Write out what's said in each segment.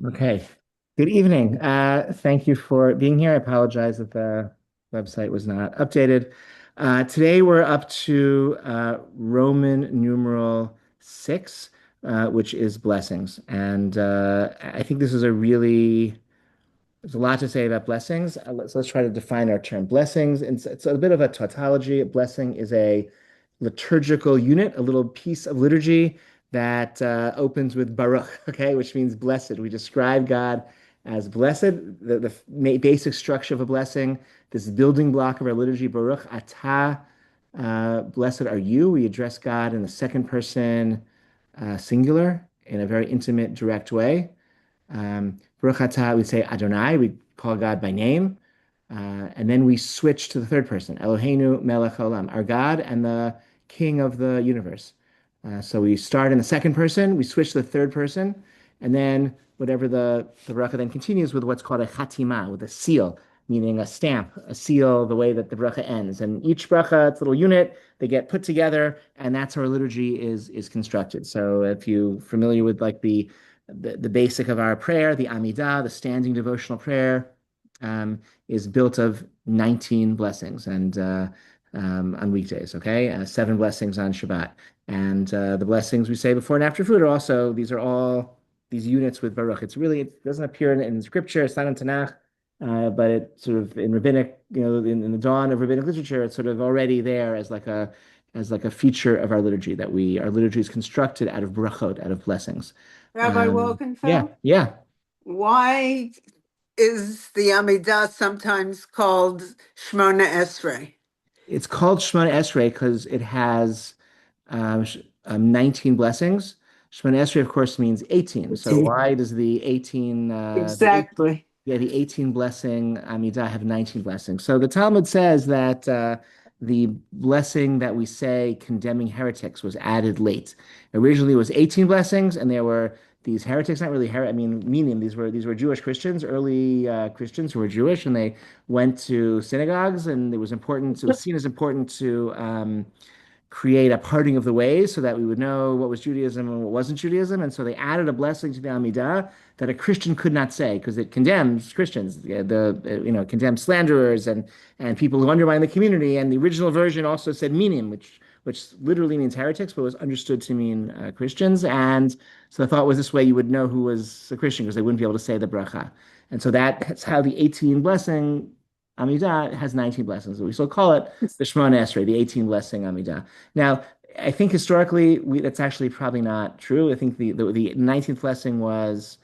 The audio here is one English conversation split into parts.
Okay. Good evening. Thank you for being here. I apologize that the website was not updated. Today we're up to Roman numeral 6, which is blessings. And I think this is there's a lot to say about blessings. Let's try to define our term. Blessings, it's a bit of a tautology. Blessing is a liturgical unit, a little piece of liturgy that opens with Baruch, okay, which means blessed. We describe God as blessed, the basic structure of a blessing, this building block of our liturgy, Baruch atah, blessed are you. We address God in the second person singular in a very intimate, direct way. Baruch atah, we say Adonai, we call God by name. And then we switch to the third person, Eloheinu melech haolam, our God and the King of the universe. So we start in the second person, we switch to the third person, and then whatever the bracha then continues with what's called a chatima, with a seal, meaning a stamp, a seal, the way that the bracha ends. And each bracha, it's a little unit, they get put together, and that's how our liturgy is constructed. So if you're familiar with like the basic of our prayer, the Amidah, the standing devotional prayer, is built of 19 blessings and on weekdays, okay? Seven blessings on Shabbat. And the blessings we say before and after food are also, these are all these units with Baruch. It doesn't appear in scripture, it's not in Tanakh, but it sort of in rabbinic, in the dawn of rabbinic literature, it's sort of already there as like a feature of our liturgy our liturgy is constructed out of brachot, out of blessings. Rabbi Yeah, Wolkenfeld, yeah. why is the Amidah sometimes called Shmona Esrei? It's called Shemona Esrei because it has 19 blessings. Shemona Esrei, of course, means 18. So why does the 18, Exactly. the 18 blessing Amidah have 19 blessings? So the Talmud says that the blessing that we say condemning heretics was added late. Originally, it was 18 blessings, and there were these heretics, not really I mean, meaning these were Jewish Christians, early Christians who were Jewish, and they went to synagogues, and it was seen as important to create a parting of the ways so that we would know what was Judaism and what wasn't Judaism. And so they added a blessing to the Amidah that a Christian could not say because it condemns Christians, condemns slanderers and people who undermine the community. And the original version also said minim, which literally means heretics, but was understood to mean Christians. And so the thought was this way you would know who was a Christian because they wouldn't be able to say the bracha. And so that's how the 18 blessing Amidah has 19 blessings. We still call it the Shemona Esrei, the 18 blessing Amidah. Now, I think historically that's actually probably not true. I think the 19th blessing was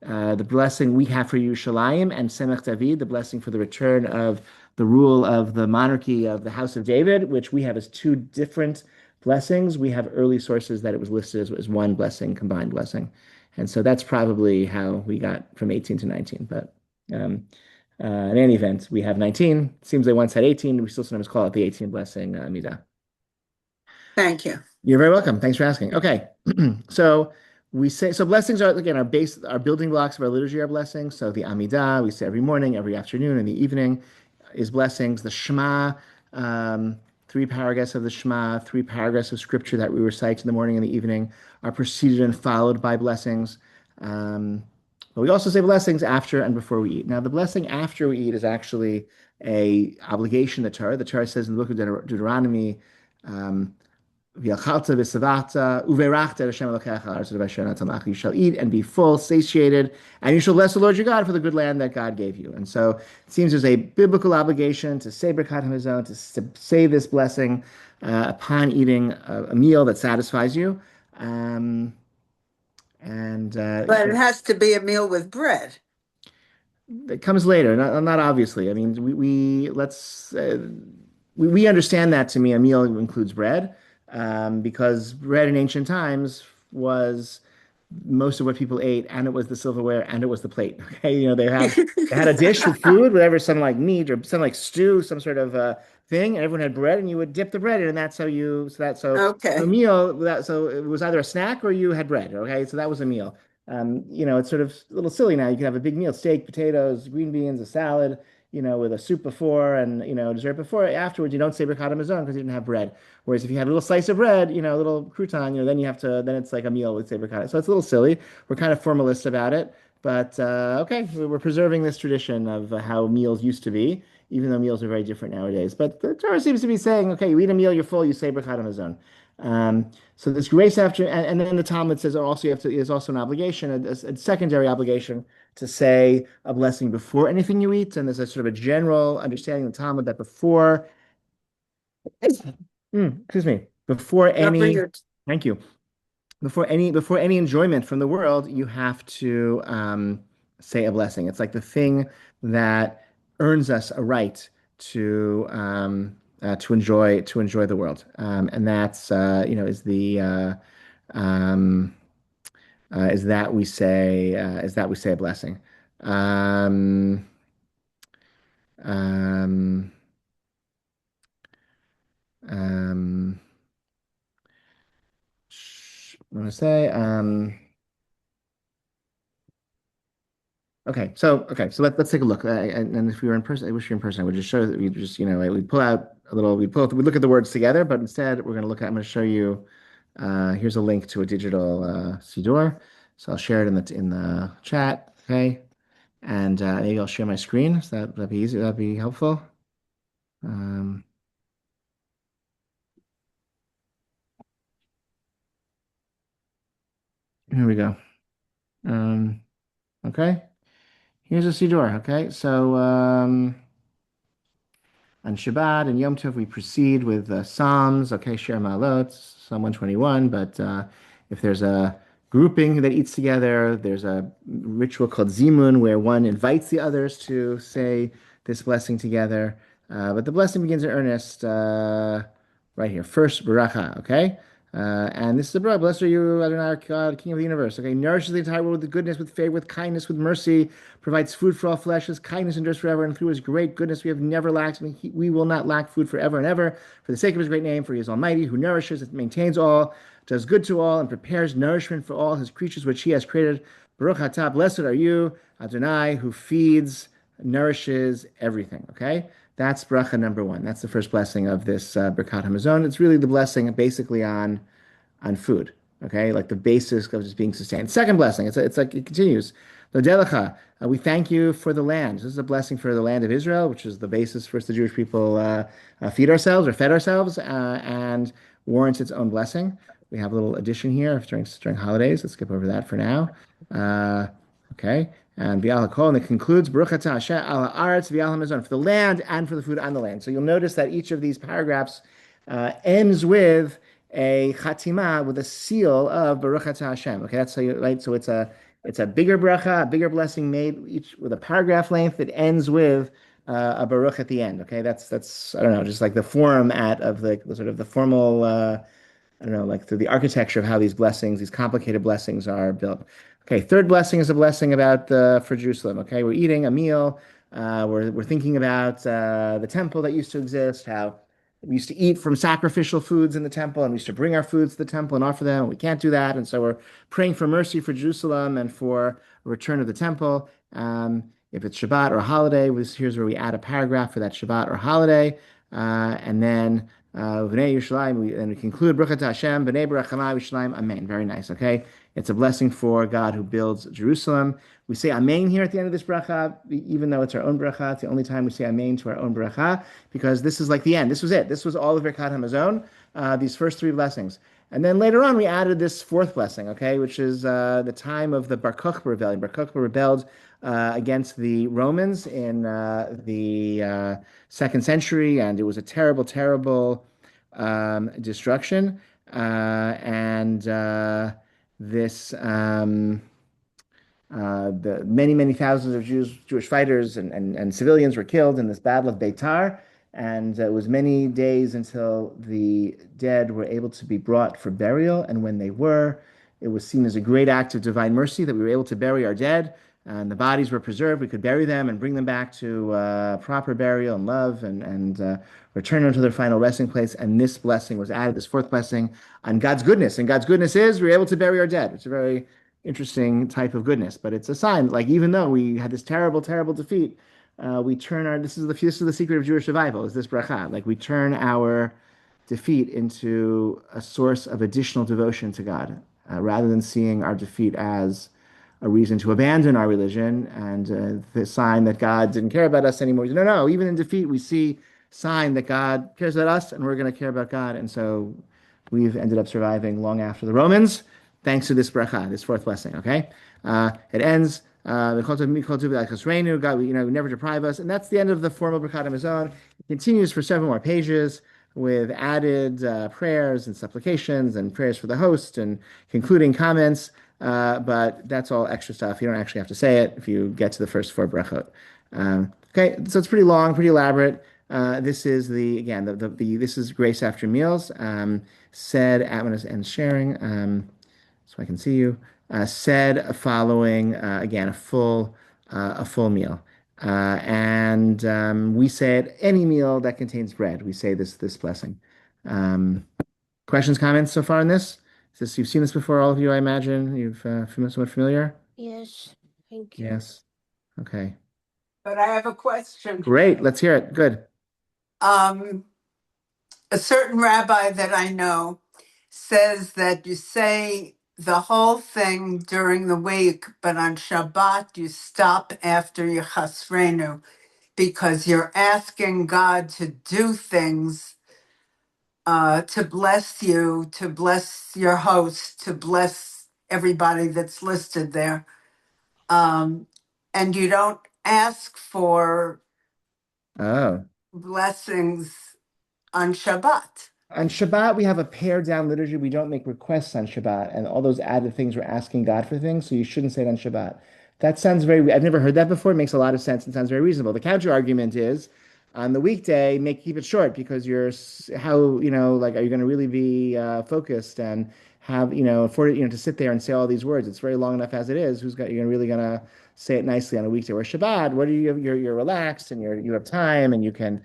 the blessing we have for Yerushalayim and Semech David, the blessing for the return of the rule of the monarchy of the House of David, which we have as two different blessings. We have early sources that it was listed as one blessing, combined blessing. And so that's probably how we got from 18 to 19. But in any event, we have 19. Seems they once had 18. We still sometimes call it the 18 blessing Midah. Thank you. You're very welcome. Thanks for asking. Okay. So blessings are again our building blocks of our liturgy are blessings. So the Amidah, we say every morning, every afternoon, and the evening is blessings. The Shema, three paragraphs of the Shema, three paragraphs of scripture that we recite in the morning and the evening are preceded and followed by blessings. But we also say blessings after and before we eat. Now, the blessing after we eat is actually a obligation of the Torah. The Torah says in the book of Deuteronomy, V'yachalta v'savata uverachta Hashem Elokecha al ha'aretz v'asher natamach. You shall eat and be full, satiated, and you shall bless the Lord your God for the good land that God gave you. And so it seems there's a biblical obligation to say Birkat Hamazon, to say this blessing upon eating a meal that satisfies you. But it has to be a meal with bread. It comes later, not obviously. I mean, we understand that to me a meal includes bread, because bread in ancient times was most of what people ate, and it was the silverware, and it was the plate. Okay, they had a dish with food, whatever, some like meat or some like stew, some sort of thing, and everyone had bread, and you would dip the bread in, and that's how you a Okay. meal so it was either a snack or you had bread. Okay, so that was a meal. It's sort of a little silly now. You can have a big meal, steak, potatoes, green beans, a salad, with a soup before and, dessert before. Afterwards, you don't say Birkat Hamazon because you didn't have bread. Whereas if you had a little slice of bread, a little crouton, then it's like a meal with say Birkat. So it's a little silly. We're kind of formalist about it. But okay, we're preserving this tradition of how meals used to be, even though meals are very different nowadays. But the Torah seems to be saying, okay, you eat a meal, you're full, you say Birkat Hamazon. So this grace after, and then the Talmud says also you have to, there's also an obligation, a secondary obligation to say a blessing before anything you eat. And there's a sort of a general understanding in the Talmud that before, excuse me, before Not bring any, your thank you, before any enjoyment from the world, you have to say a blessing. It's like the thing that earns us a right to enjoy the world, and that's um, is that we say a blessing. Um, um, um, I want to say. Okay, so let's take a look. And if we were in person, I wish you were in person. I would just show that we just, like, we pull out a little, we look at the words together, but instead we're going to look at, I'm going to show you, here's a link to a digital Siddur. So I'll share it in the chat. Okay. And maybe I'll share my screen. So that'd be easy. That'd be helpful. Um, Here we go. Um, okay. Here's a Siddur. Okay. So, on Shabbat and Yom Tov, we proceed with Psalms, okay, Shir Ma'alot, Psalm 121. But if there's a grouping that eats together, there's a ritual called Zimun where one invites the others to say this blessing together. But the blessing begins in earnest right here. First, Baracha, okay? And this is the bracha. Blessed are you, Adonai, our God, King of the universe. Okay, nourishes the entire world with goodness, with favor, with kindness, with mercy, provides food for all flesh. His kindness endures forever, and through his great goodness we have never lacked. We will not lack food forever and ever. For the sake of his great name, for he is almighty, who nourishes and maintains all, does good to all, and prepares nourishment for all his creatures which he has created. Baruch atah, blessed are you, Adonai, who feeds, nourishes everything. Okay, that's bracha number one. That's the first blessing of this Birkat Hamazon. It's really the blessing basically on food. Okay, like the basis of just being sustained. Second blessing, it's like it continues. Lodelecha, we thank you for the land. This is a blessing for the land of Israel, which is the basis for which the Jewish people feed ourselves or fed ourselves, and warrants its own blessing. We have a little addition here during holidays. Let's skip over that for now. Uh, okay, and Bial HaKol, and it concludes Baruch atah Hashem al haaretz v'al hamazon, for the land and for the food on the land. So you'll notice that each of these paragraphs ends with a chatima with a seal of Baruch atah Hashem. Okay, that's how you, right. So it's a bigger bracha, a bigger blessing made each with a paragraph length that ends with a Baruch at the end. Okay, that's I don't know, just like the format of the sort of the formal I don't know, like through the architecture of how these blessings, these complicated blessings are built. Okay, third blessing is a blessing about for Jerusalem. Okay, we're eating a meal. We're thinking about the temple that used to exist, how we used to eat from sacrificial foods in the temple, and we used to bring our foods to the temple and offer them. And we can't do that, and so we're praying for mercy for Jerusalem and for a return of the temple. If it's Shabbat or a holiday, here's where we add a paragraph for that Shabbat or holiday, and then B'nai Yerushalayim, and we conclude Baruch atah Hashem, B'nai Barachama Yerushalayim, Amen. Very nice, okay? It's a blessing for God who builds Jerusalem. We say Amen here at the end of this bracha, even though it's our own bracha. It's the only time we say Amen to our own bracha, because this is like the end. This was it. This was all of Birkat Hamazon, these first three blessings. And then later on, we added this fourth blessing, okay, which is the time of the Bar Kokhba rebellion. Bar Kokhba rebelled against the Romans in the second century, and it was a terrible, terrible destruction. And this the many, many thousands of Jewish fighters and civilians were killed in this Battle of Beitar, and it was many days until the dead were able to be brought for burial. And when they were, it was seen as a great act of divine mercy that we were able to bury our dead, and the bodies were preserved. We could bury them and bring them back to proper burial and love, and return them to their final resting place. And this blessing was added, this fourth blessing, on God's goodness. And God's goodness is we were able to bury our dead. It's a very interesting type of goodness, but it's a sign. Like even though we had this terrible, terrible defeat, we turn our. This is the secret of Jewish survival. Is this bracha? Like we turn our defeat into a source of additional devotion to God, rather than seeing our defeat as a reason to abandon our religion and the sign that God didn't care about us anymore. No, no, even in defeat, we see sign that God cares about us and we're going to care about God. And so we've ended up surviving long after the Romans, thanks to this bracha, this fourth blessing. Okay, it ends. God, never deprive us, and that's the end of the formal Birkat Hamazon. It continues for several more pages with added prayers and supplications and prayers for the host and concluding comments. But that's all extra stuff. You don't actually have to say it if you get to the first four brachot. Okay, so it's pretty long, pretty elaborate. This is the again the this is grace after meals. Said at and sharing. So I can see you. Said following again a full meal. And we say at any meal that contains bread, we say this blessing. Um, Questions, comments so far on this? Is this you've seen this before, all of you, I imagine. You've somewhat familiar? Yes, thank you. Yes. Okay. But I have a question. Great. Let's hear it. Good. A certain rabbi that I know says that you say the whole thing during the week, but on Shabbat you stop after your chasrenu because you're asking God to do things to bless you, to bless your host, to bless everybody that's listed there. And you don't ask for Oh. blessings on Shabbat. On Shabbat, we have a pared down liturgy. We don't make requests on Shabbat, and all those added things we're asking God for things, so you shouldn't say it on Shabbat. That sounds I've never heard that before. It makes a lot of sense and sounds very reasonable. The counter argument is on the weekday, keep it short because how, like, are you going to really be focused and have, to sit there and say all these words? It's very long enough as it is. You're really going to say it nicely on a weekday? Where Shabbat, what are you're relaxed and you have time and you can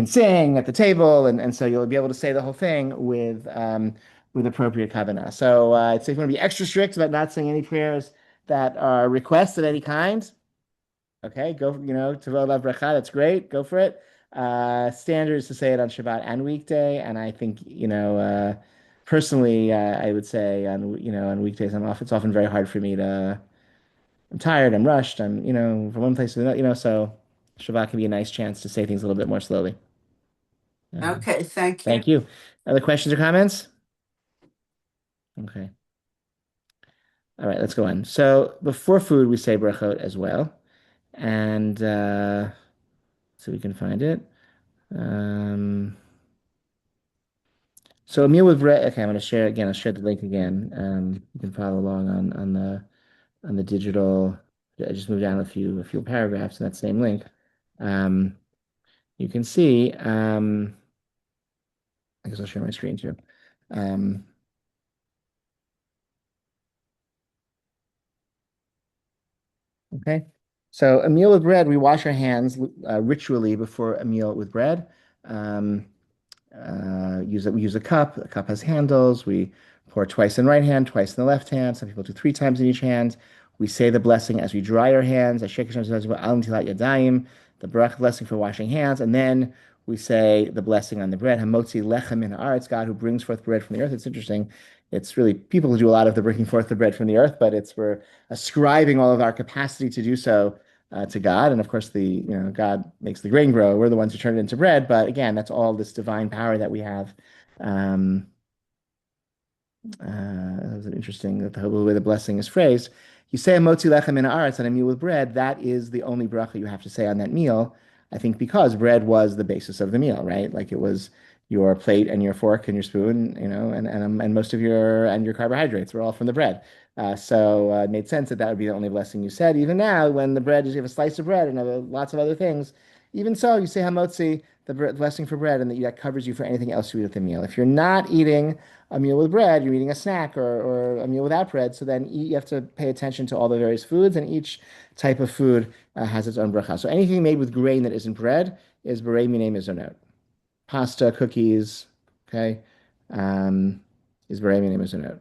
sing at the table, and so you'll be able to say the whole thing with appropriate kavanah. So I'd say if you want to be extra strict about not saying any prayers that are requests of any kind, okay, go, Tavo Lav Bracha, that's great, go for it. Standard is to say it on Shabbat and weekday, and I think, personally, I would say on weekdays I'm off. It's often very hard for me I'm tired, I'm rushed, I'm, from one place to another, so Shabbat can be a nice chance to say things a little bit more slowly. Okay, thank you. Thank you. Other questions or comments? Okay. All right, let's go on. So before food, we say brachot as well. And so we can find it. So a meal with bread. Okay, I'm going to share again. I'll share the link again. You can follow along on the digital. I just moved down a few paragraphs in that same link. You can see. I guess I'll share my screen too. Okay. So a meal with bread, we wash our hands ritually before a meal with bread. Um, we use a cup. The cup has handles. We pour twice in the right hand, twice in the left hand. Some people do three times in each hand. We say the blessing as we dry our hands. The blessing for washing hands, and then we say the blessing on the bread. Hamotzi lechem min haaretz, God who brings forth bread from the earth. It's interesting. It's really people who do a lot of the bringing forth the bread from the earth, but we're ascribing all of our capacity to do so to God. And of course, God makes the grain grow. We're the ones who turn it into bread. But again, that's all this divine power that we have. That was interesting that the way the blessing is phrased. You say a motzi lechem min haaretz on a meal with bread. That is the only bracha you have to say on that meal. I think because bread was the basis of the meal, right? Like it was your plate and your fork and your spoon, and most of your carbohydrates were all from the bread. So it made sense that would be the only blessing you said. Even now, when the bread is you have a slice of bread and lots of other things, even so, you say hamotzi, the blessing for bread, and that covers you for anything else you eat at the meal. If you're not eating a meal with bread, you're eating a snack or a meal without bread. So then you have to pay attention to all the various foods, and each type of food has its own bracha. So anything made with grain that isn't bread is berei minei mizonot. Pasta, cookies, okay, is berei minei mizonot.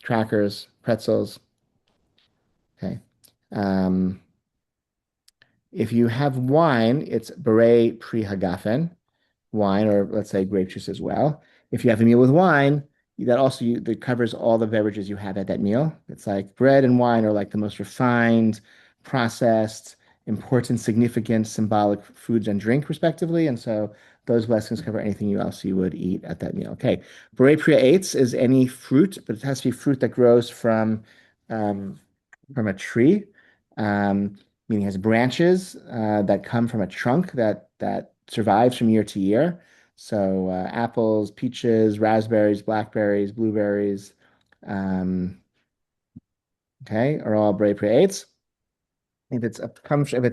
Crackers, pretzels, okay. If you have wine, it's berei pri hagafen, wine, or let's say grape juice as well. If you have a meal with wine, that also that covers all the beverages you have at that meal. It's like bread and wine are like the most refined, processed, important, significant, symbolic foods and drink, respectively. And so those blessings cover anything else you would eat at that meal. Okay. Bore Priya Eitz is any fruit, but it has to be fruit that grows um, from a tree, meaning it has branches that come from a trunk that survives from year to year. So apples, peaches, raspberries, blackberries, blueberries, um, okay, are all Bray Eights. If it's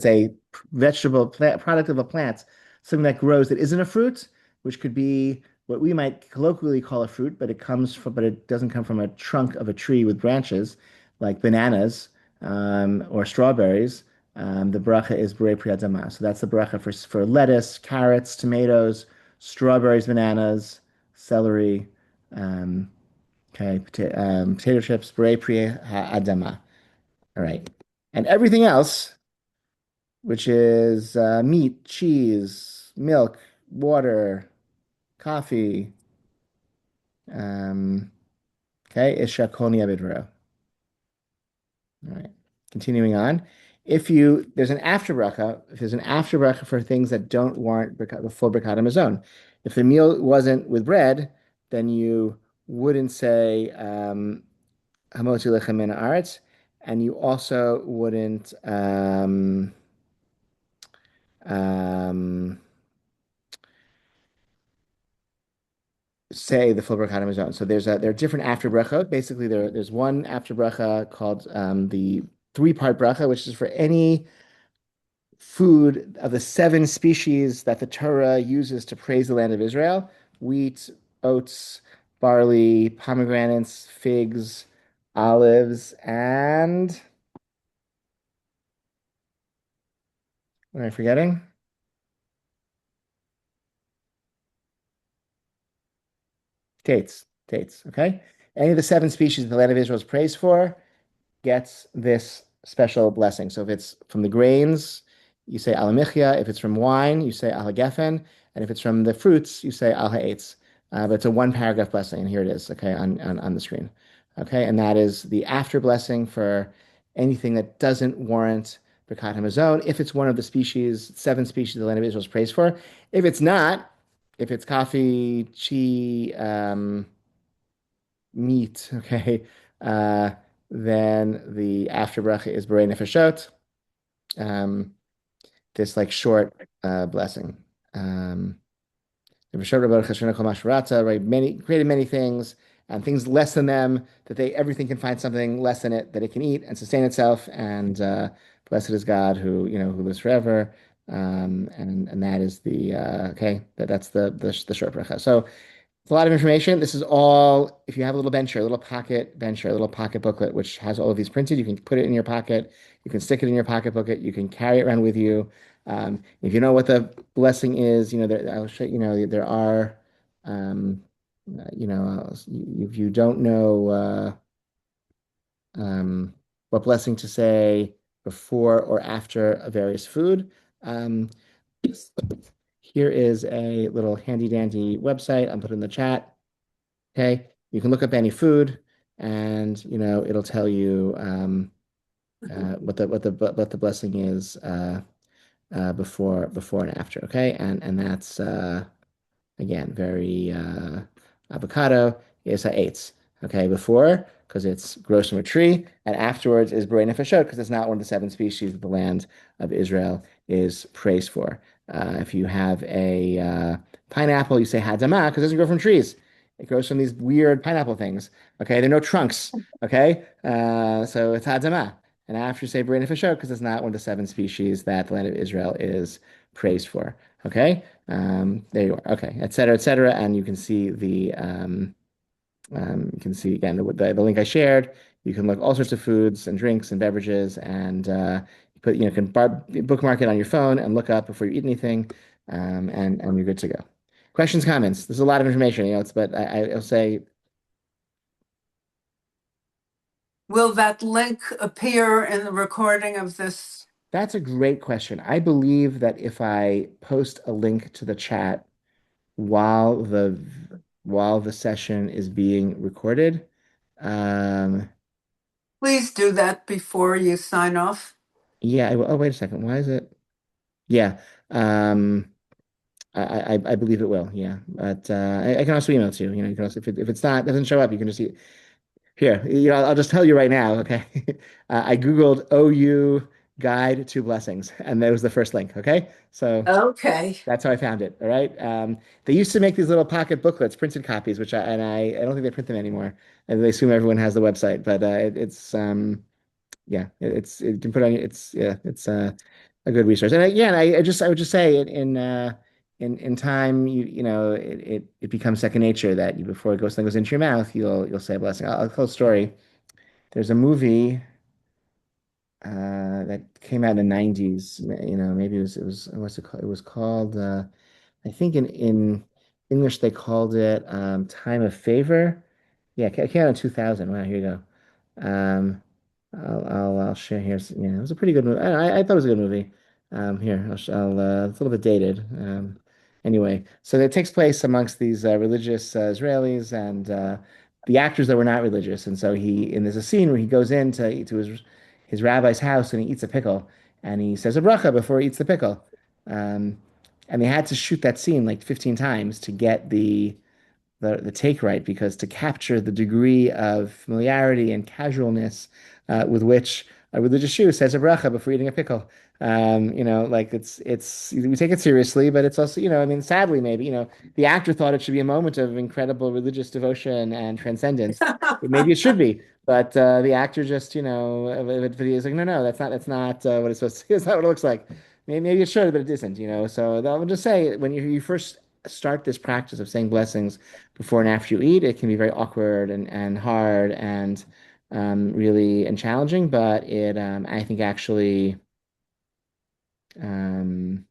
a vegetable plant, product of a plant, something that grows that isn't a fruit, which could be what we might colloquially call a fruit, but it doesn't come from a trunk of a tree with branches, like bananas or strawberries. The bracha is Borei Pri Adama. So that's the bracha for lettuce, carrots, tomatoes, strawberries, bananas, celery, um, okay, potato chips, Borei Pri Adama. All right. And everything else, which is meat, cheese, milk, water, coffee, um, okay, is shakoni avidro. All right. Continuing on. There's an after bracha, if there's an after bracha for things that don't warrant the full Birkat Hamazon. If the meal wasn't with bread, then you wouldn't say Hamotzi lechem min haaretz, and you also wouldn't um, say the full bracha Hamazon. So there are different after brachot. Basically, there's one after bracha called the three-part bracha, which is for any food of the seven species that the Torah uses to praise the land of Israel: wheat, oats, barley, pomegranates, figs, olives, and what am I forgetting? Dates. Dates. Okay. Any of the seven species the land of Israel is praised for gets this special blessing. So if it's from the grains, you say al michya. If it's from wine, you say al gefen. And if it's from the fruits, you say al ha'etz. But it's a one paragraph blessing, and here it is, okay, on the screen. Okay, and that is the after blessing for anything that doesn't warrant Birkat Hamazon. If it's one of the seven species the land of Israel is praised for. If it's not, if it's coffee, meat, okay, uh, then the after bracha is Borei Nefashot, um, this like short blessing. Nefashot Rabbi Cheshire Kol Mashrata, right? Many created many things and things less than them everything can find something less than it that it can eat and sustain itself. And blessed is God who lives forever. And that is the okay. That's the short bracha. So it's a lot of information. This is all, if you have a little bencher, a little pocket bencher, a little pocket booklet, which has all of these printed, you can put it in your pocket. You can stick it in your pocket booklet. You can carry it around with you. If you know what the blessing is, I'll show there are, um, if you don't know what blessing to say before or after a various food, um, here is a little handy dandy website. I'll put it in the chat. Okay, you can look up any food, and it'll tell you what the blessing is before and after. Okay, and that's again very avocado is a eights. Okay, before because it's grows from a tree, and afterwards is Borei Nefashot because it's not one of the seven species that the land of Israel is praised for. If you have a pineapple, you say Hadamah because it doesn't grow from trees. It grows from these weird pineapple things. Okay, there are no trunks. Okay, so it's Hadamah. And after you say Borei Nefashot because it's not one of the seven species that the land of Israel is praised for. Okay, there you are. Okay, et cetera, et cetera. And you can see again the link I shared. You can look all sorts of foods and drinks and beverages, and you can bookmark it on your phone and look up before you eat anything, and you're good to go. Questions, comments? There's a lot of information, but I'll say Will that link appear in the recording of this? that's a great question. I believe that if I post a link to the chat while while the session is being recorded. Um, Please do that before you sign off. yeah, oh, wait a second. Why is it? Yeah. Um, I believe it will. Yeah. But I can also email it to you. You know, you can also, if it's not, doesn't show up, you can just see here. You know, I'll just tell you right now. Okay. I Googled OU guide to blessings, and that was the first link. Okay. So Okay. that's how I found it. All right. They used to make these little pocket booklets, printed copies, which I don't think they print them anymore. And they assume everyone has the website, but it's yeah, it can put on it's yeah, it's a good resource. And yeah, and I would just say in time you know it becomes second nature that you before it goes something goes into your mouth you'll say a blessing. I'll tell a story. There's a movie that came out in the 90s. You know, maybe it was what's it called? It was called I think in English they called it Time of Favor. Yeah, it came out in 2000. Wow, here you go. Um, I'll share here. Yeah, it was a pretty good movie. I thought it was a good movie. Here, it's a little bit dated. Anyway, so it takes place amongst these religious Israelis and the actors that were not religious. And so and there's a scene where he goes to his rabbi's house and he eats a pickle and he says a bracha before he eats the pickle. Um, and they had to shoot that scene like 15 times to get the take right because to capture the degree of familiarity and casualness with which a religious Jew says a bracha before eating a pickle. You know, like it's we take it seriously, but it's also, you know, I mean, sadly, maybe, you know, the actor thought it should be a moment of incredible religious devotion and transcendence. Maybe it should be, but the actor just, you know, but he's like, no, that's not what it's supposed to. It's not what it looks like. Maybe it should, but it isn't, you know. So I'll just say when you first start this practice of saying blessings before and after you eat, it can be very awkward and hard and really and challenging, but it I think actually um,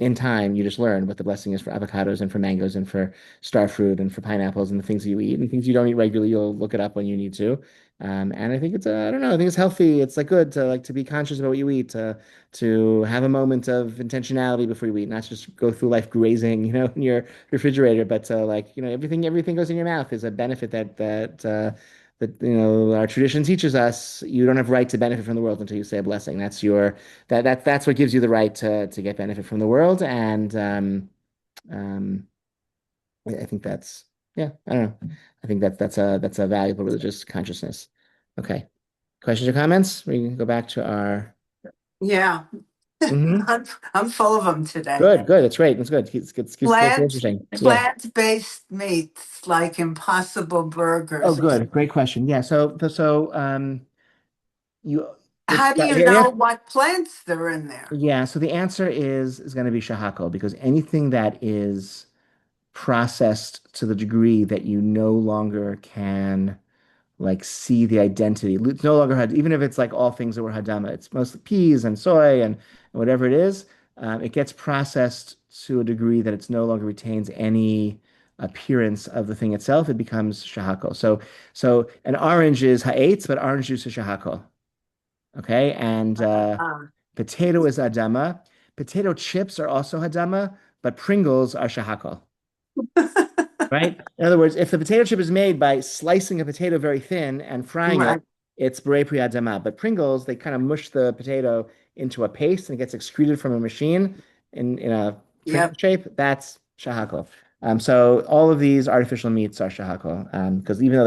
in time, you just learn what the blessing is for avocados and for mangoes and for star fruit and for pineapples and the things that you eat and things you don't eat regularly. You'll look it up when you need to. And I think it's I don't know. I think it's healthy. It's like good to be conscious about what you eat, to have a moment of intentionality before you eat, not just go through life grazing, you know, in your refrigerator, but like, you know, everything goes in your mouth is a benefit that you know our tradition teaches us. You don't have right to benefit from the world until you say a blessing. That's what gives you the right to get benefit from the world. And um, I think that's yeah, I don't know. I think that's a valuable religious consciousness. Okay. Questions or comments? We can go back to our. Yeah, Mhm. I'm full of them today. Good. That's great. That's good. Keeps Plant interesting. Yeah. plant-based meats like Impossible Oh, Burgers. good. Great question. Yeah. So you it's How do you yeah. know what plants they're in there? Yeah, so the answer is going to be shahako because anything that is processed to the degree that you no longer can like see the identity. It's no longer had, even if it's like all things that were hadama, it's mostly peas and soy and whatever it is. It gets processed to a degree that it's no longer retains any appearance of the thing itself. It becomes shahako. So an orange is ha'etz, but orange juice is shahako. Okay, and Uh, potato is adama. Potato chips are also hadama, but Pringles are shahako. Right? In other words, if the potato chip is made by slicing a potato very thin and frying it, right. it's beret pri adama. But Pringles, they kind of mush the potato into a paste and it gets excreted from a machine in a Pringle Yep. shape. That's shahako. So all of these artificial meats are shahako because even though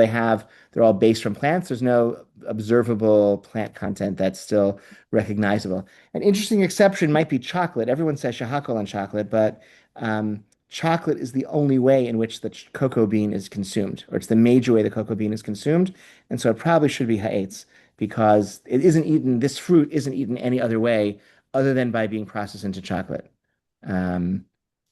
they're all based from plants, there's no observable plant content that's still recognizable. An interesting exception might be chocolate. Everyone says shahako on chocolate, but chocolate is the only way in which the cocoa bean is consumed, or it's the major way the cocoa bean is consumed. And so it probably should be ha'etz because this fruit isn't eaten any other way other than by being processed into chocolate. Um,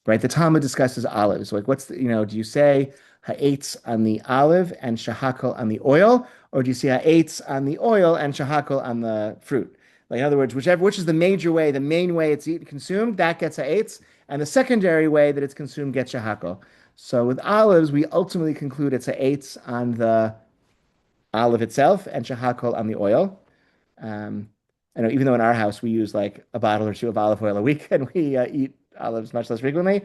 right? The Talmud discusses olives. Like, do you say ha'etz on the olive and shahakal on the oil, or do you say ha'etz on the oil and shahakal on the fruit? Like, in other words, which is the major way, the main way it's eaten, consumed, that gets ha'etz, and the secondary way that it's consumed gets shahakal. So with olives, we ultimately conclude it's ha'etz on the olive itself and shahakal on the oil. Um, I know even though in our house we use like a bottle or two of olive oil a week and we eat olives much less frequently,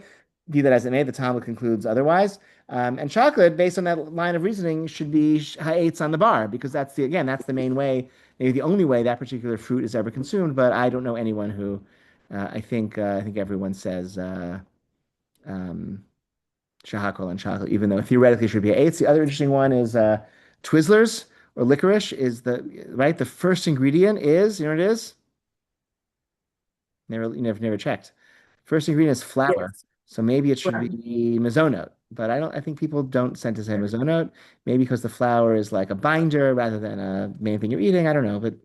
Be that as it may, the Talmud concludes otherwise. And chocolate, based on that line of reasoning, should be ha'etz on the bar because that's the main way, maybe the only way that particular fruit is ever consumed. But I don't know anyone who, I think everyone says um, shahakol on chocolate, even though theoretically it should be ha'etz. The other interesting one is Twizzlers or licorice is the first ingredient is, you know what it is? Never checked. First ingredient is flour. Yes. So maybe it should Right. be mizonote. But I think people don't tend to say mizonote. Maybe because the flour is like a binder rather than a main thing you're eating. I don't know, but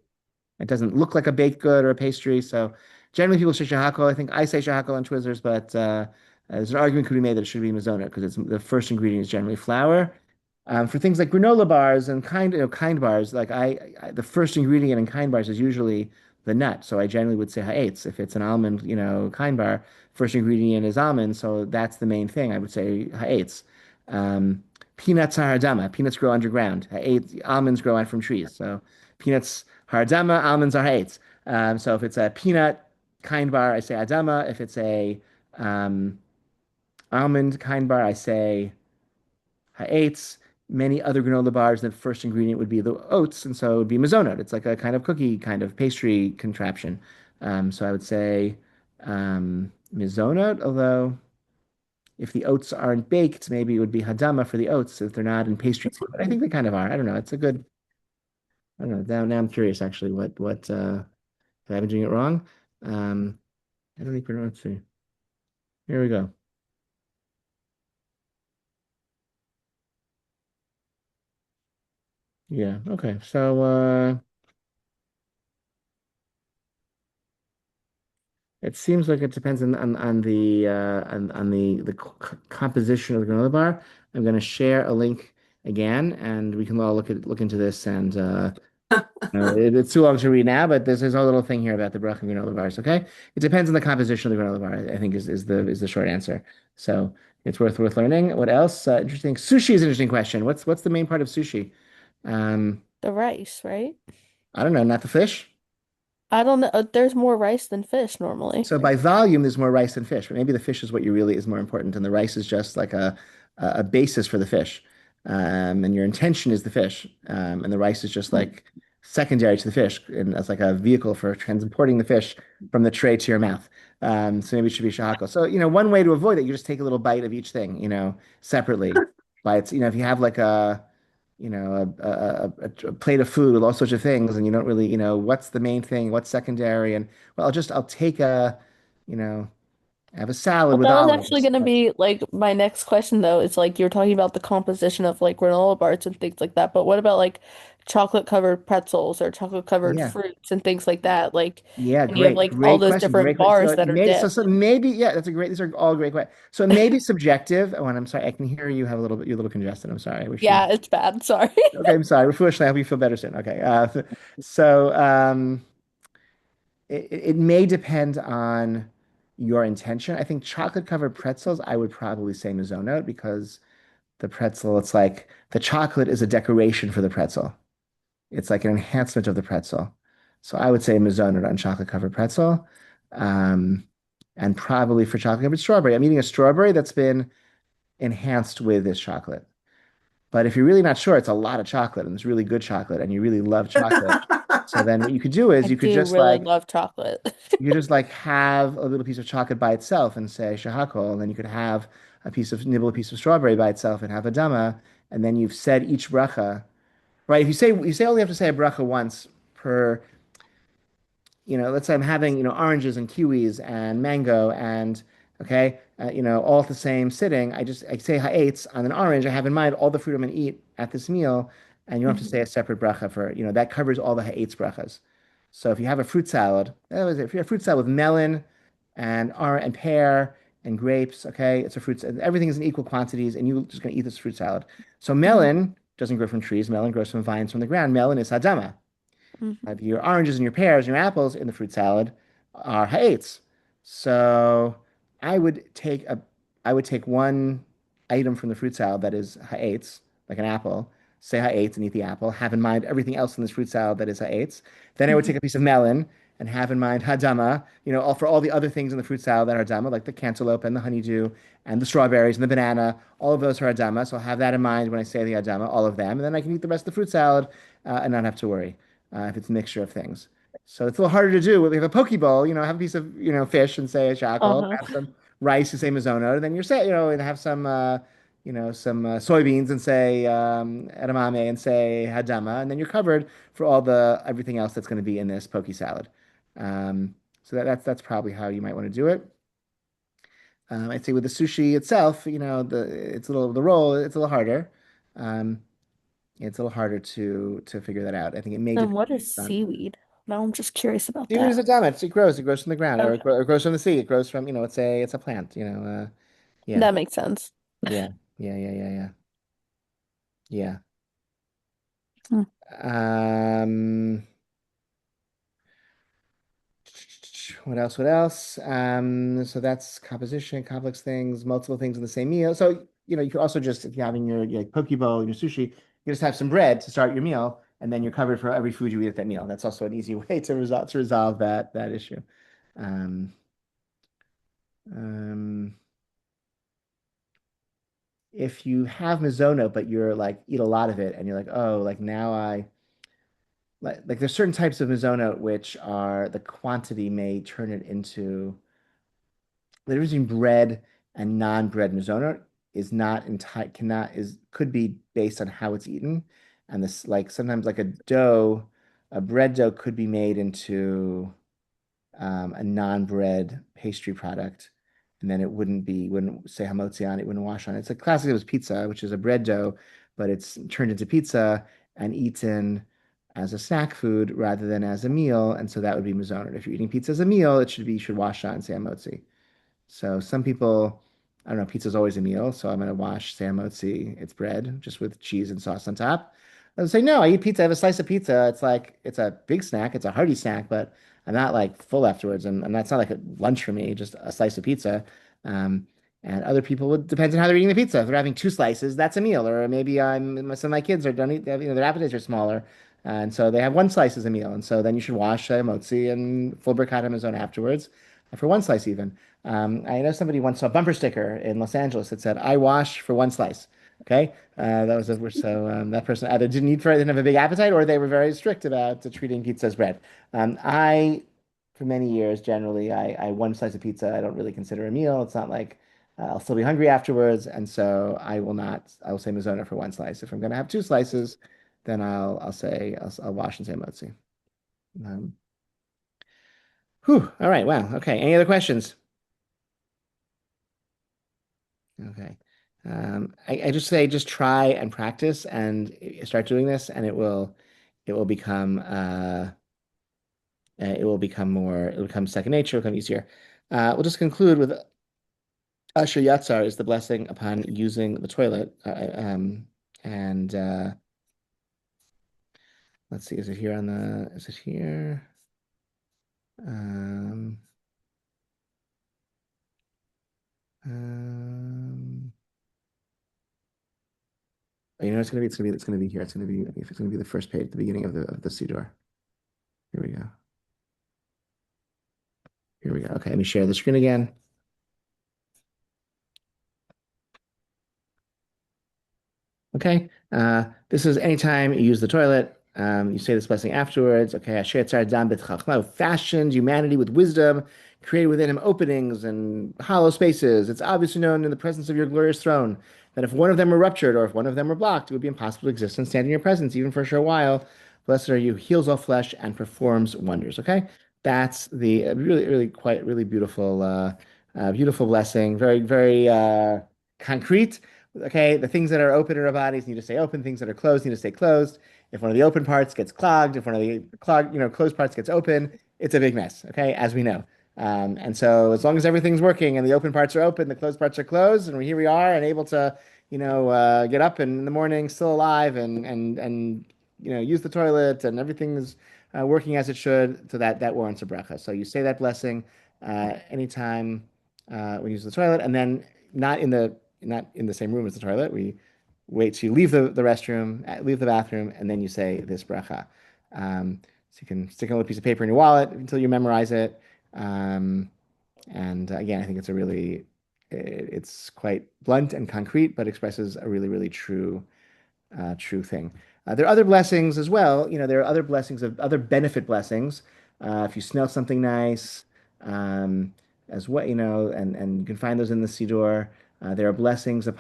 it doesn't look like a baked good or a pastry. So generally people say shahako. I think I say shahako on Twizzlers, but there's an argument could be made that it should be mizonote because it's the first ingredient is generally flour. For things like granola bars and kind bars, like the first ingredient in kind bars is usually the nut. So I generally would say ha'etz. If it's an almond, kind bar, first ingredient is almond, so that's the main thing. I would say ha'etz. Um, Peanuts are hardama. Peanuts grow underground. Ha'etz, almonds grow out from trees. So peanuts hardama, almonds are ha'etz. So if it's a peanut kind bar, I say adama. If it's a um, almond kind bar, I say ha'etz. Many other granola bars, the first ingredient would be the oats, and so it would be mizonot. It's like a kind of cookie, kind of pastry contraption. So I would say mizonot, although if the oats aren't baked, maybe it would be hadama for the oats if they're not in pastry too. But I think they kind of are. I don't know. It's a good. I don't know. Now I'm curious actually. What if I've been doing it wrong? Um, I don't even know. Let's see. Here we go. Yeah. Okay. So. It seems like it depends on the composition of the granola bar. I'm going to share a link again, and we can all look into this. And it's too long to read now, but there's a little thing here about the bracha granola bars. Okay, it depends on the composition of the granola bar. I think is the short answer. So it's worth learning. What else? Interesting. Sushi is an interesting question. What's the main part of sushi? Um, The rice, right? I don't know. Not the fish. I don't know. There's more rice than fish normally. So by volume, there's more rice than fish, but maybe the fish is what you really is more important, and the rice is just like a basis for the fish, and your intention is the fish, and the rice is just like secondary to the fish, and that's like a vehicle for transporting the fish from the tray to your mouth. So maybe it should be shahako. So one way to avoid it, you just take a little bite of each thing, separately. By its, if you have like a plate of food with all sorts of things, and you don't really, what's the main thing, what's secondary, and well, I'll take you know, have a salad Well, with that was actually olives. going to be like my next question, though. It's like you're talking about the composition of like granola bars and things like that. But what about like chocolate covered pretzels or chocolate covered Yeah, fruits and things like that? Like, yeah, and you have great, like all great those question, different great question. So bars it that are may, so, dipped. so maybe, yeah, that's a great. These are all great questions. So it may be subjective. Oh, and I'm sorry, I can hear you have a little bit. You're a little congested. I'm sorry. I wish you. Yeah, it's bad. Sorry. Okay, I'm sorry. Refuah, I hope you feel better soon. Okay. So it may depend on your intention. I think chocolate covered pretzels, I would probably say Mizonote because the pretzel, it's like the chocolate is a decoration for the pretzel. It's like an enhancement of the pretzel. So I would say Mizonote on chocolate covered pretzel. Um, and probably for chocolate covered strawberry. I'm eating a strawberry that's been enhanced with this chocolate. But if you're really not sure, it's a lot of chocolate and it's really good chocolate and you really love chocolate. So then what you could do I is do really love chocolate. you could just like have a little piece of chocolate by itself and say shahakol, and then you could have nibble a piece of strawberry by itself and have a dama, and then you've said each bracha, right? If you say only have to say a bracha once per, let's say I'm having, oranges and kiwis and mango and okay, all at the same sitting. I say ha'etz on an orange. I have in mind all the fruit I'm going to eat at this meal, and you don't have to Mhm. say a separate bracha for, that covers all the ha'etz brachas. So if you have a fruit salad, if you have a fruit salad with melon and pear and grapes, okay, it's a fruit. Everything is in equal quantities, and you're just going to eat this fruit salad. So Mhm. melon doesn't grow from trees. Melon grows from vines from the ground. Melon is hadama. Mhm. Your oranges and your pears and your apples in the fruit salad are ha'etz. So I would take a I would take one item from the fruit salad that is ha'etz, like an apple, say ha'etz and eat the apple. Have in mind everything else in this fruit salad that is ha'etz. Then I would take Mhm. a piece of melon and have in mind hadama, all for all the other things in the fruit salad that are hadama, like the cantaloupe and the honeydew and the strawberries and the banana. All of those are hadama. So I'll have that in mind when I say the hadama, all of them. And then I can eat the rest of the fruit salad and not have to worry if it's a mixture of things. So it's a little harder to do. We have a poke bowl, have a piece of, fish and say a shackle, Uh-huh. have some rice and say mizono, and then you're set, and have some soybeans and say edamame and say hadama, and then you're covered for all the everything else that's going to be in this poke salad. So that's probably how you might want to do it. I'd say with the sushi itself, the roll, it's a little harder. Um, it's a little harder to figure that out. I think it may And depend what is on seaweed? Now I'm just curious about seaweed that. is a gamete. It grows from the ground, or Okay. it grows from the sea. It grows from, it's a plant. Yeah, That makes sense. yeah, yeah. Yeah. Hmm. Um, what else? What else? So that's composition, complex things, multiple things in the same meal. So, you could also just, if you're having your like, poke bowl, your sushi, you just have some bread to start your meal, and then you're covered for every food you eat at that meal. That's also an easy way to resolve that issue. Um, um, if you have mizono, but you're like eat a lot of it, and you're like, oh, like now like there's certain types of mizono which are the quantity may turn it into the difference between bread and non-bread mizono is not entire cannot is could be based on how it's eaten. And this like sometimes like a bread dough could be made into a non-bread pastry product, and then it wouldn't say hamotzi on it, wouldn't wash on it. It's a classic. It was pizza, which is a bread dough, but it's turned into pizza and eaten as a snack food rather than as a meal, and so that would be mizoner. If you're eating pizza as a meal, you should wash on and say hamotzi. So some people, I don't know, pizza's always a meal, so I'm gonna wash samotzi. It's bread, just with cheese and sauce on top. I'll say, no, I eat pizza. I have a slice of pizza. It's like it's a big snack, it's a hearty snack, but I'm not like full afterwards, and that's not like a lunch for me, just a slice of pizza. Um, and other people, it depends on how they're eating the pizza. If they're having two slices, that's a meal. Or maybe some of my kids are don't eat, their appetites are smaller, and so they have one slice as a meal. And so then you should wash motzi and full birkat hamazon afterwards, for one slice even. I know somebody once saw a bumper sticker in Los Angeles that said, "I wash for one slice." Okay, that was that person either didn't have a big appetite, or they were very strict about treating pizza as bread. For many years, generally, I one slice of pizza I don't really consider a meal. It's not like I'll still be hungry afterwards, and so I will not. I will say Mizona for one slice. If I'm going to have two slices, then I'll wash and say motzi. Um, All right. Wow. Okay. Any other questions? Okay. I just say just try and practice and start doing this, and it will become it'll become second nature, it'll become easier. We'll just conclude with Asher Yatzar is the blessing upon using the toilet. And let's see, is it here? Um, um, it's gonna be here. It's gonna be the first page, the beginning of the Siddur. Here we go. Here we go. Okay, let me share the screen again. Okay. This is anytime you use the toilet, you say this blessing afterwards. Okay. Asher tzar adam b'chachma, fashioned humanity with wisdom, created within him openings and hollow spaces. It's obviously known in the presence of your glorious throne that if one of them were ruptured or if one of them were blocked, it would be impossible to exist and stand in your presence, even for a short while. Blessed are you, heals all flesh and performs wonders. Okay. That's the really, really quite really beautiful blessing. Very, very concrete. Okay, the things that are open in our bodies need to stay open. Things that are closed need to stay closed. If one of the open parts gets clogged, if one of the closed parts gets open, it's a big mess. Okay, as we know. And so as long as everything's working and the open parts are open, the closed parts are closed, and here we are and able to, get up in the morning still alive and use the toilet and everything is working as it should, so that warrants a bracha. So you say that blessing anytime when you use the toilet, and then not in the same room as the toilet. We wait to leave the restroom, leave the bathroom, and then you say this bracha. So you can stick a little piece of paper in your wallet until you memorize it. Um, and again, I think it's a really, it's quite blunt and concrete, but expresses a really, really true thing. There are other blessings as well. There are other blessings of other benefit blessings. If you smell something nice, um, as well, and you can find those in the Siddur. There are blessings of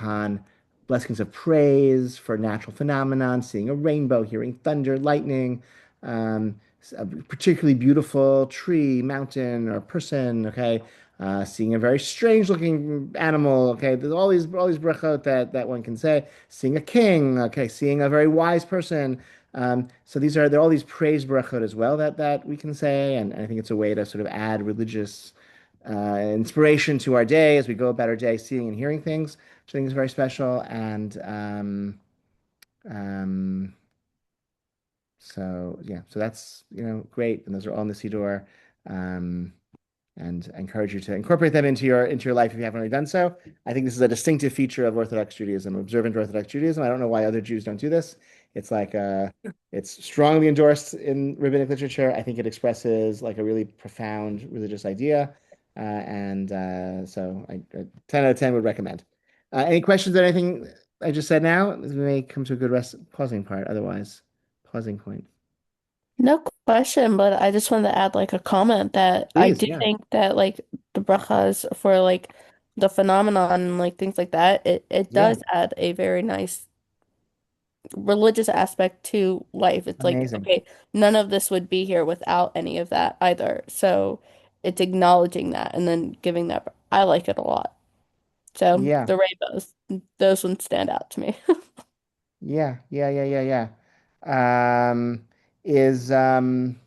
praise for natural phenomenon, seeing a rainbow, hearing thunder, lightning, a particularly beautiful tree, mountain, or person. Okay, seeing a very strange looking animal. Okay, there's all these brachot that one can say. Seeing a king. Okay, seeing a very wise person. So there are all these praise brachot as well that we can say, and I think it's a way to sort of add religious inspiration to our day as we go about our day, seeing and hearing things, which I think is very special. And um, so yeah, so that's great, and those are all in the Siddur. Um, and I encourage you to incorporate them into your life if you haven't already done so. I think this is a distinctive feature of Orthodox Judaism, observant Orthodox Judaism. I don't know why other Jews don't do this. It's like it's strongly endorsed in rabbinic literature. I think it expresses like a really profound religious idea, and so 10 out of 10 would recommend. Any questions on anything I just said now? We may come to a good rest pausing part. Otherwise, pausing point. No question, but I just wanted to add like a comment that I Please, do yeah, think that like the brachas for like the phenomenon and like things like that, it yeah, does add a very nice religious aspect to life. It's like, amazing. okay, none of this would be here without any of that either. So it's acknowledging that and then giving that. I like it a lot. So Yeah. the rainbows, those ones stand out to me. Yeah, yeah, yeah, yeah, yeah. Is can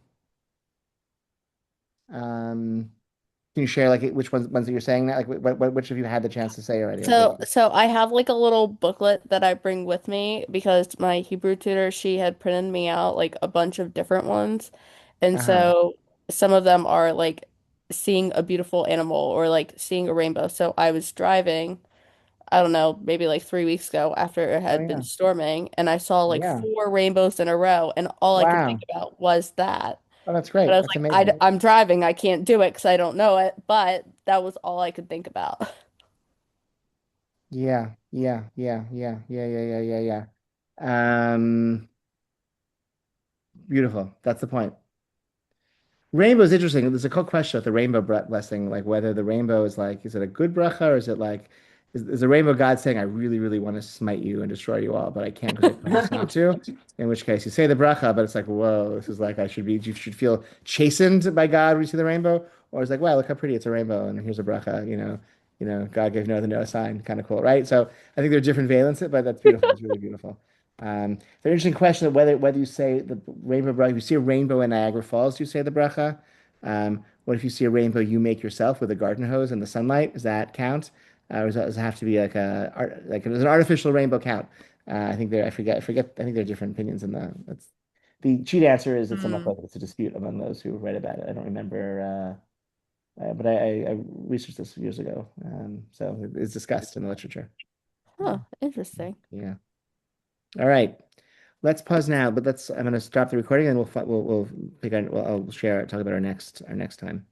you share like which ones that you're saying that like which have you had the chance to say already? Like what? So I have like a little booklet that I bring with me because my Hebrew tutor, she had printed me out like a bunch of different ones. And Uh-huh. so some of them are like seeing a beautiful animal or like seeing a rainbow. So I was driving, I don't know, maybe like 3 weeks ago after it Oh had been yeah. storming, and I saw like Yeah. four rainbows in a row, and all I could think Wow. about was that. Oh, that's But I great. was That's like, amazing. I'm driving, I can't do it because I don't know it, but that was all I could think about. Yeah. Yeah. Yeah. Yeah. Yeah. Yeah. Yeah. Yeah. Yeah. Beautiful. That's the point. Rainbow is interesting. There's a cool question with the rainbow blessing, like whether the rainbow is like, is it a good bracha or is it like, is the rainbow God saying, I really, really want to smite you and destroy you all, but I can't because I promised not to? In which case you say the bracha, but it's like, whoa, this is like, you should feel chastened by God when you see the rainbow. Or it's like, wow, look how pretty it's a rainbow and here's a bracha, God gave no other no sign, kind of cool, right? So I think there are different valences, but that's beautiful. It's really beautiful. The interesting question of whether you say the rainbow bracha, if you see a rainbow in Niagara Falls, do you say the bracha? What if you see a rainbow you make yourself with a garden hose in the sunlight? Does that count? Or does it have to be like does an artificial rainbow count? I forget. I think there are different opinions in the cheat answer is it's almost Hmm. like it's a dispute among those who write about it. I don't remember, but I researched this years ago. So it's discussed in the literature. Huh, interesting. Yeah. All right. Let's pause now, but I'm going to stop the recording and we'll pick on, I'll share, talk about our next time.